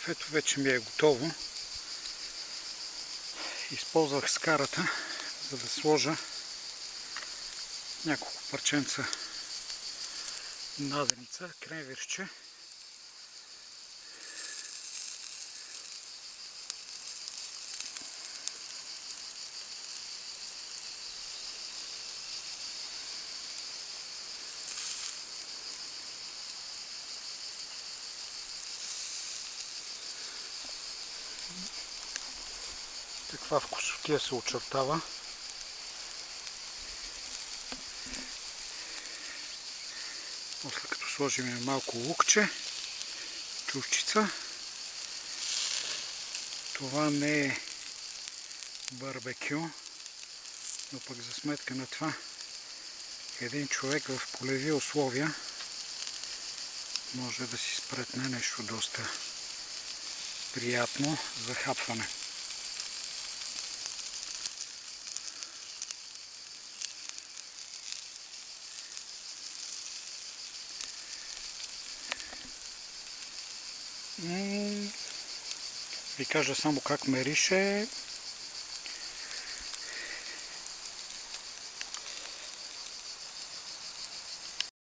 Кафето вече ми е готово. Използвах скарата, за да сложа няколко парченца наденица, кренвирче. Каква вкусотия се очертава. После като сложим малко лукче, чушчица. Това не е барбекю, но пък за сметка на това един човек в полеви условия може да си спретне нещо доста приятно за хапване. Ви кажа само как мирише.